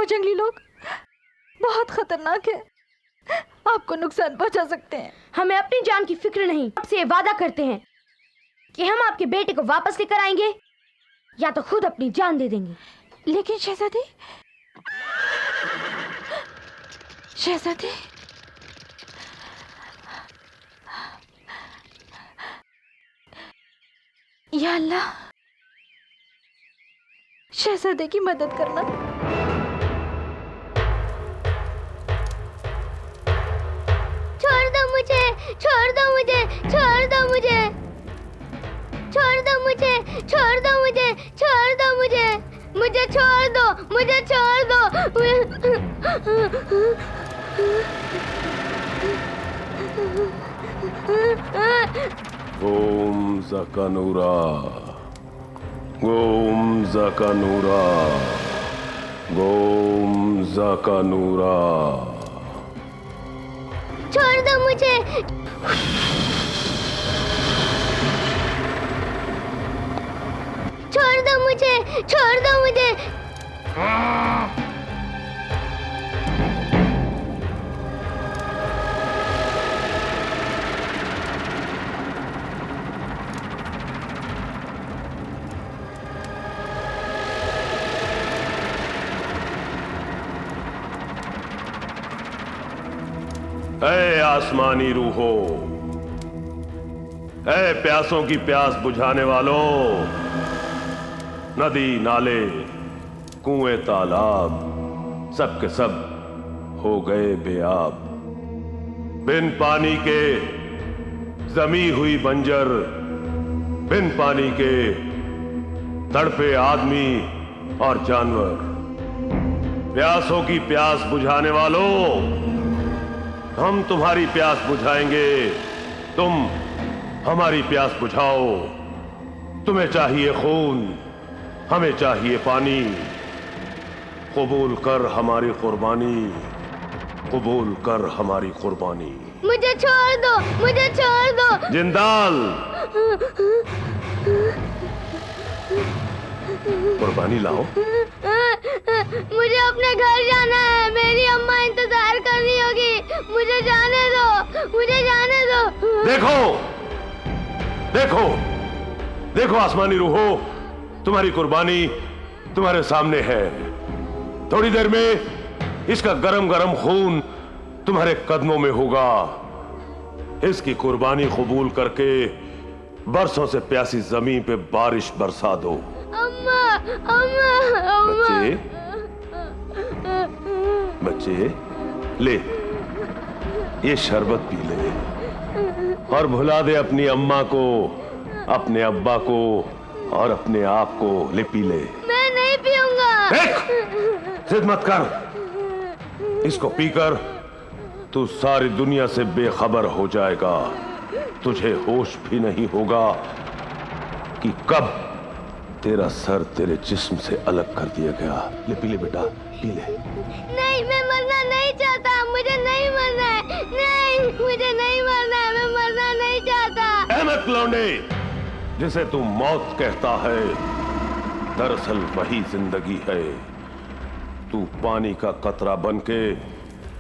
वो जंगली लोग बहुत खतरनाक है, आपको नुकसान पहुंचा सकते हैं। हमें अपनी जान की फिक्र नहीं, आपसे ये वादा करते हैं कि हम आपके बेटे को वापस लेकर आएंगे या तो खुद अपनी जान दे देंगे। लेकिन शहजादी, शहजादी, या अल्लाह, शहजादे की मदद करना। छोड़ दो मुझे, छोड़ दो मुझे, छोड़ दो मुझे, छोड़ दो मुझे, छोड़ दो मुझे, छोड़ दो मुझे, मुझे छोड़ दो, मुझे छोड़ दो। ओम ज़कानूरा, ओम ज़कानूरा, ओम ज़कानूरा। छोड़ दो मुझे, छोड़ दो मुझे, छोड़ दो मुझे। ऐ आसमानी रूहो, ऐ प्यासों की प्यास बुझाने वालों, नदी नाले कुएं तालाब सब के सब हो गए बेआब। बिन पानी के जमी हुई बंजर, बिन पानी के तड़पे आदमी और जानवर। प्यासों की प्यास बुझाने वालों, हम तुम्हारी प्यास बुझाएंगे, तुम हमारी प्यास बुझाओ। तुम्हें चाहिए खून, हमें चाहिए पानी। कबूल कर हमारी कुर्बानी, कबूल कर हमारी कुर्बानी। मुझे छोड़ दो, मुझे छोड़ दो। जिंदाल, कुर्बानी लाओ। मुझे अपने घर जाना है, मेरी अम्मा इंतजार कर रही होगी। मुझे जाने दो, मुझे जाने दो। देखो, देखो, देखो आसमानी रूहो, तुम्हारी कुर्बानी तुम्हारे सामने है। थोड़ी देर में इसका गरम गरम खून तुम्हारे कदमों में होगा। इसकी कुर्बानी कबूल करके बरसों से प्यासी जमीन पे बारिश बरसा दो। अम्मा, अम्मा, अम्मा। बच्चे, बच्चे, ले ये शरबत पी ले और भुला दे अपनी अम्मा को, अपने अब्बा को और अपने आप को। ले पी ले। मैं नहीं पीऊंगा। देख, जिद मत कर। इसको पीकर तू सारी दुनिया से बेखबर हो जाएगा। तुझे होश भी नहीं होगा कि कब तेरा सर तेरे जिस्म से अलग कर दिया गया। ले पी ले बेटा, पी ले। नहीं, मैं मरना नहीं चाहता। मुझे नहीं मरना है। नहीं, मुझे नहीं मरना है। मैं मरना नहीं चाहता। अहमद लौंडे, जिसे तू मौत कहता है, दरअसल वही जिंदगी है। तू पानी का कतरा बनके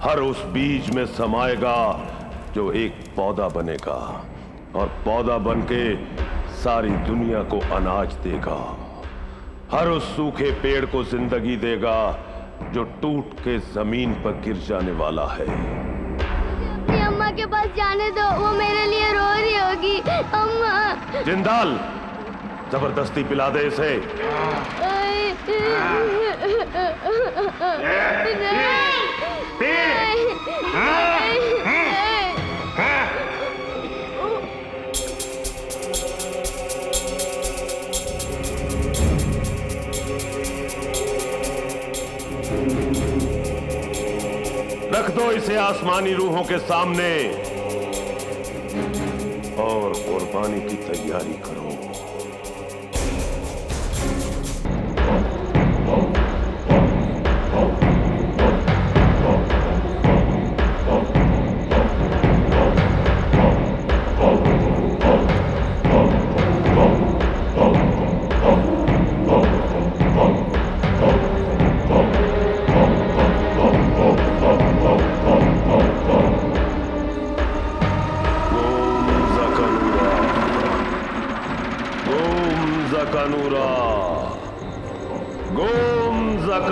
हर उस बीज में समाएगा जो एक पौधा बनेगा, और पौधा बनके सारी दुनिया को अनाज देगा। हर उस सूखे पेड़ को जिंदगी देगा जो टूट के जमीन पर गिर जाने वाला है। अपनी अम्मा के पास जाने दो, वो मेरे लिए रो रही होगी। अम्मा। जिंदाल, जबरदस्ती पिला दे इसे। रख दो इसे आसमानी रूहों के सामने और कुर्बानी की तैयारी करो।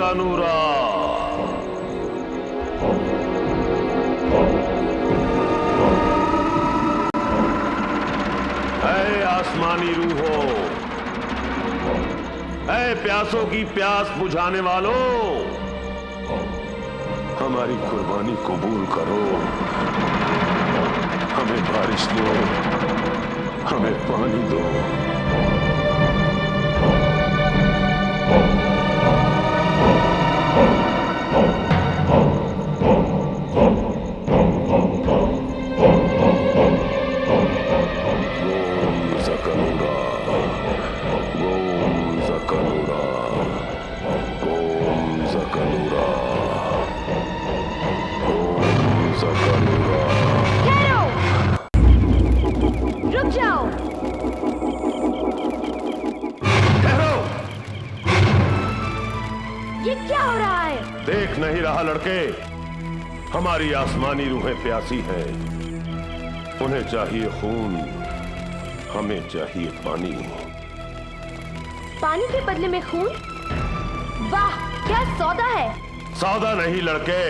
कनूरा। ऐ आसमानी रूहों, ऐ प्यासों की प्यास बुझाने वालों, हमारी कुर्बानी कबूल करो। हमें बारिश दो, हमें पानी दो। देख नहीं रहा लड़के, हमारी आसमानी रूहें प्यासी हैं। उन्हें चाहिए खून, हमें चाहिए पानी। पानी के बदले में खून? वाह, क्या सौदा है। सौदा नहीं लड़के,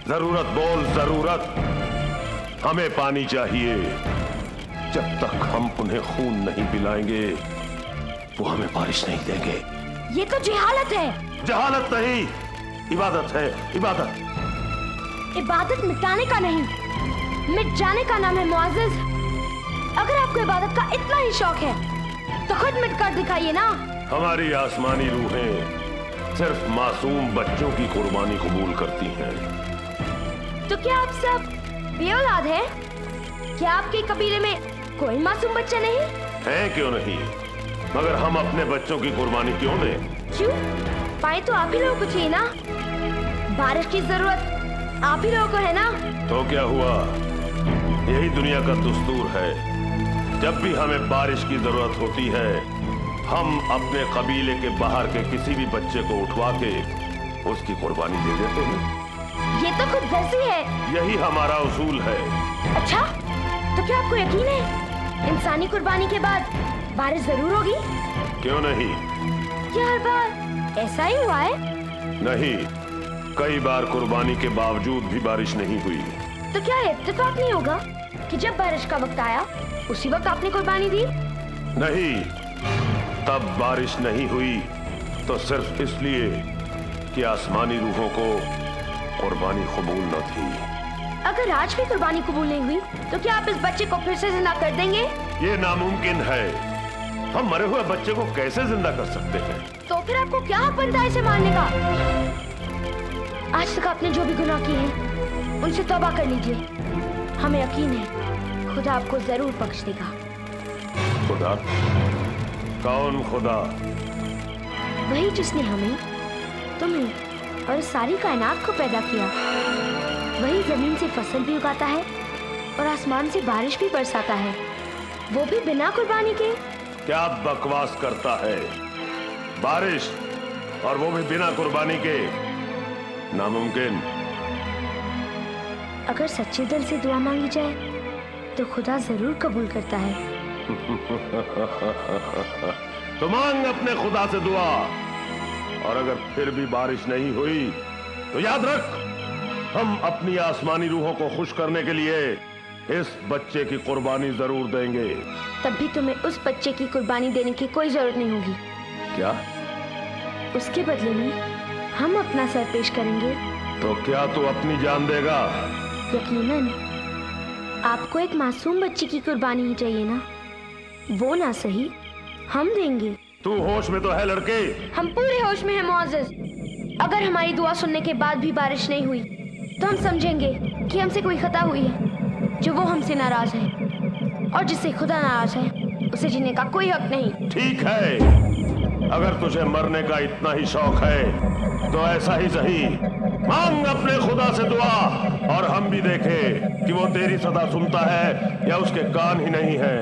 जरूरत बोल जरूरत। हमें पानी चाहिए। जब तक हम उन्हें खून नहीं पिलाएंगे, वो हमें बारिश नहीं देंगे। ये तो जहालत है। जहालत नहीं, इबादत है, इबादत। इबादत मिटाने का नहीं, मिट जाने का नाम है मुआज़िज़। अगर आपको इबादत का इतना ही शौक है तो खुद मिट कर दिखाइए ना। हमारी आसमानी रूहें सिर्फ मासूम बच्चों की कुर्बानी कबूल करती हैं। तो क्या आप सब बेऔलाद हैं? क्या आपके कबीले में कोई मासूम बच्चा नहीं है? क्यों नहीं, मगर हम अपने बच्चों की कुर्बानी क्यों दें? क्यों? पानी तो आप ही लोगों को चाहिए ना। बारिश की जरूरत आप ही लोगों को है ना। तो क्या हुआ, यही दुनिया का दस्तूर है। जब भी हमें बारिश की जरूरत होती है, हम अपने कबीले के बाहर के किसी भी बच्चे को उठवा के उसकी कुर्बानी दे देते हैं। ये तो खुद गर्जी है। यही हमारा उसूल है। अच्छा, तो क्या आपको यकीन है इंसानी कुर्बानी के बाद बारिश जरूर होगी? क्यों नहीं? क्या हर बार ऐसा ही हुआ है? नहीं, कई बार कुर्बानी के बावजूद भी बारिश नहीं हुई। तो क्या इत्तेफाक नहीं होगा कि जब बारिश का वक्त आया उसी वक्त आपने कुर्बानी दी? नहीं, तब बारिश नहीं हुई तो सिर्फ इसलिए कि आसमानी रूहों को कुर्बानी कबूल न थी। अगर आज भी कुर्बानी कबूल नहीं हुई तो क्या आप इस बच्चे को फिर से जिंदा कर देंगे? ये नामुमकिन है। हम मरे हुए बच्चे को कैसे जिंदा कर सकते हैं? तो फिर आपको क्या हक बनता है इसे मारने का? आज तक आपने जो भी गुनाह किए हैं उनसे तौबा कर लीजिए। हमें यकीन है खुदा आपको जरूर बख्श देगा। खुदा? कौन खुदा? वही जिसने हमें, तुम्हें और सारी कायनात को पैदा किया। वही जमीन से फसल भी उगाता है और आसमान से बारिश भी बरसाता है, वो भी बिना कुर्बानी के। क्या बकवास करता है? बारिश और वो भी बिना कुर्बानी के? नामुमकिन। अगर सच्चे दिल से दुआ मांगी जाए तो खुदा जरूर कबूल करता है। तो मांग अपने खुदा से दुआ, और अगर फिर भी बारिश नहीं हुई तो याद रख, हम अपनी आसमानी रूहों को खुश करने के लिए इस बच्चे की कुर्बानी जरूर देंगे। तब भी तुम्हें उस बच्चे की कुर्बानी देने की कोई जरूरत नहीं होगी। क्या? उसके बदले में हम अपना सर पेश करेंगे। तो क्या तू अपनी जान देगा? यकीनन। आपको एक मासूम बच्चे की कुर्बानी ही चाहिए ना, वो ना सही हम देंगे। तू होश में तो है लड़के? हम पूरे होश में हैं मुआज़िज़। अगर हमारी दुआ सुनने के बाद भी बारिश नहीं हुई तो हम समझेंगे कि हमसे कोई खता हुई है। जो वो हमसे नाराज है और जिससे खुदा नाराज है उसे जीने का कोई हक नहीं। ठीक है, अगर तुझे मरने का इतना ही शौक है तो ऐसा ही सही, मांग अपने खुदा से दुआ, और हम भी देखें कि वो तेरी सदा सुनता है या उसके कान ही नहीं है।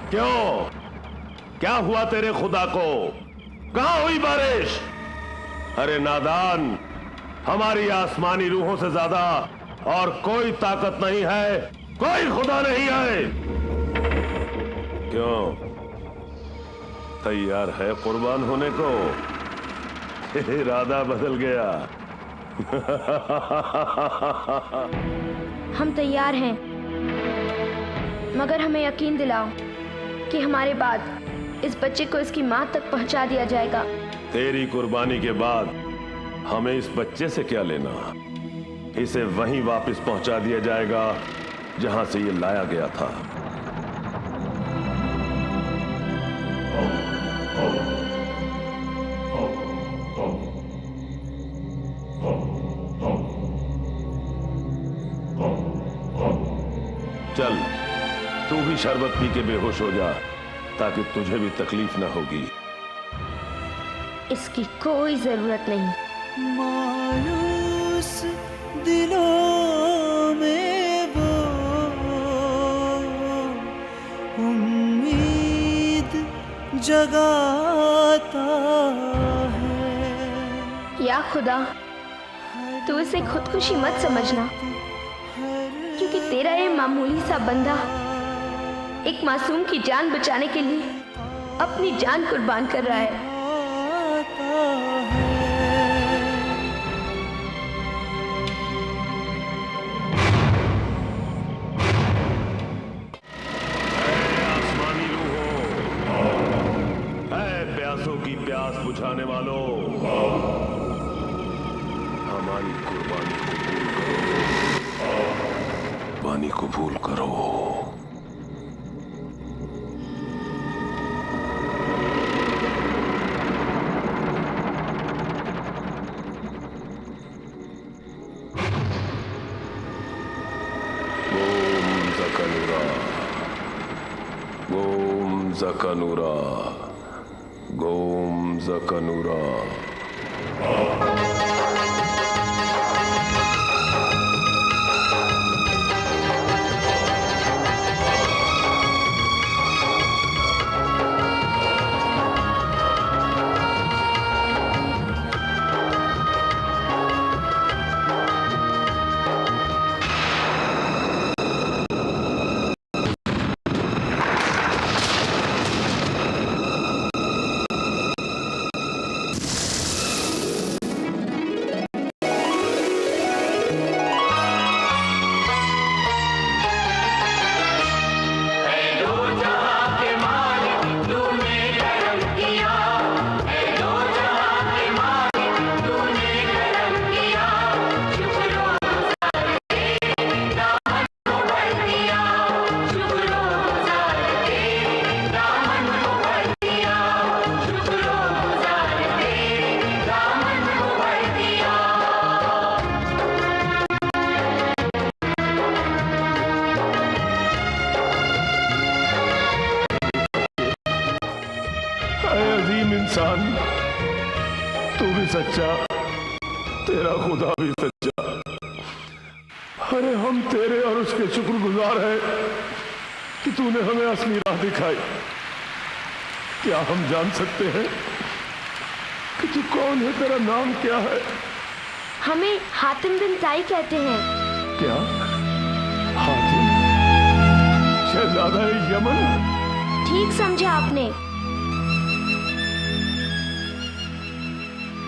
क्यों? क्या हुआ तेरे खुदा को? कहां हुई बारिश? अरे नादान, हमारी आसमानी रूहों से ज्यादा और कोई ताकत नहीं है, कोई खुदा नहीं है। क्यों? तैयार है कुर्बान होने को? इरादा बदल गया। हम तैयार हैं, मगर हमें यकीन दिलाओ कि हमारे बाद इस बच्चे को इसकी मां तक पहुंचा दिया जाएगा। तेरी कुर्बानी के बाद हमें इस बच्चे से क्या लेना? इसे वहीं वापस पहुंचा दिया जाएगा जहां से ये लाया गया था। चल, तू भी शरबत पी के बेहोश हो जा, ताकि तुझे भी तकलीफ ना होगी। इसकी कोई जरूरत नहीं। मायूस दिलों में वो उम्मीद जगाता है। या खुदा, तू इसे खुदकुशी मत समझना, क्योंकि तेरा ये मामूली सा बंदा एक मासूम की जान बचाने के लिए अपनी जान कुर्बान कर रहा है। आसमानी रूहों, ऐ प्यासों की प्यास बुझाने वालों, हमारी कुर्बानी कुर्बानी कबूल करो। गोम ज़कनूरा, गोम ज़कनूरा। इंसान, तू भी सच्चा, तेरा खुदा भी सच्चा। अरे हम तेरे और उसके शुक्रगुजार हैं कि तूने हमें असली राह दिखाई। क्या हम जान सकते हैं कि तू कौन है? तेरा नाम क्या है? हमें हातिम बिन ताई कहते हैं। क्या? हातिम? शहजादा यमन? ठीक समझा आपने।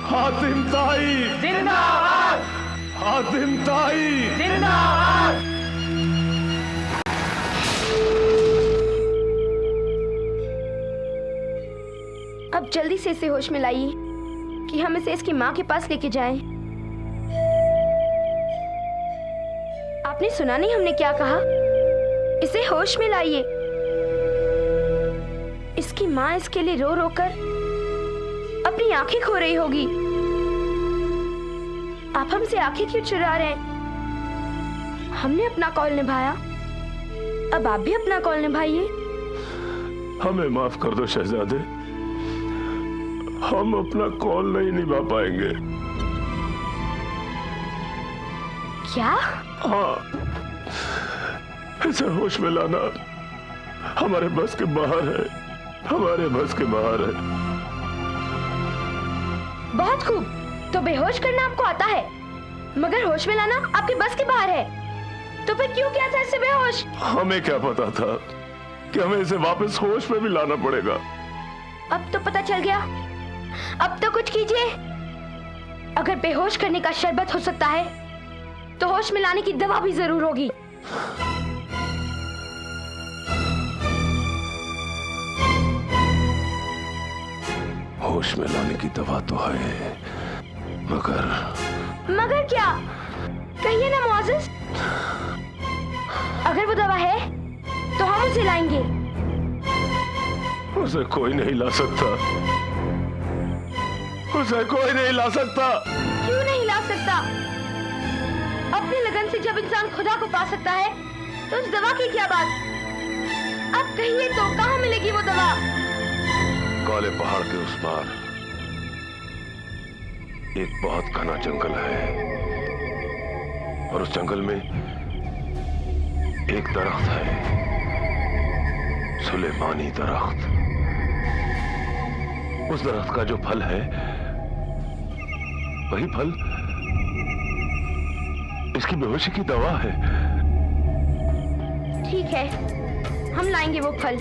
हातिम ताई जिंदाबाद! हातिम ताई जिंदाबाद! अब जल्दी से इसे होश में लाइए कि हम इसे इसकी माँ के पास लेके जाएं। आपने सुना नहीं हमने क्या कहा? इसे होश में लाइए। इसकी माँ इसके लिए रो रो कर अपनी आंखें खो रही होगी। आप हमसे आंखें क्यों चुरा रहे हैं? हमने अपना कौल निभाया, अब आप भी अपना कौल निभाइए। हमें माफ कर दो शहजादे, हम अपना कौल नहीं निभा पाएंगे। क्या? हाँ, इसे होश में लाना हमारे बस के बाहर है, हमारे बस के बाहर है। बहुत खूब, तो बेहोश करना आपको आता है, मगर होश में लाना आपके बस के बाहर है। तो फिर क्यों किया था इसे बेहोश? हमें क्या पता था कि हमें इसे वापस होश में भी लाना पड़ेगा। अब तो पता चल गया। अब तो कुछ कीजिए। अगर बेहोश करने का शरबत हो सकता है तो होश में लाने की दवा भी जरूर होगी। होश में लाने की दवा तो है, मगर क्या? कहिए ना मुआजिज। अगर वो दवा है तो हम उसे लाएंगे। उसे कोई नहीं ला सकता, उसे कोई नहीं ला सकता। क्यों नहीं ला सकता? अपनी लगन से जब इंसान खुदा को पा सकता है तो उस दवा की क्या बात? अब कहिए तो कहाँ मिलेगी वो दवा? काले पहाड़ के उस पार एक बहुत घना जंगल है, और उस जंगल में एक दरख्त है, सुलेमानी दरख्त। उस दरख्त का जो फल है वही फल इसकी बेहोशी की दवा है। ठीक है, हम लाएंगे वो फल।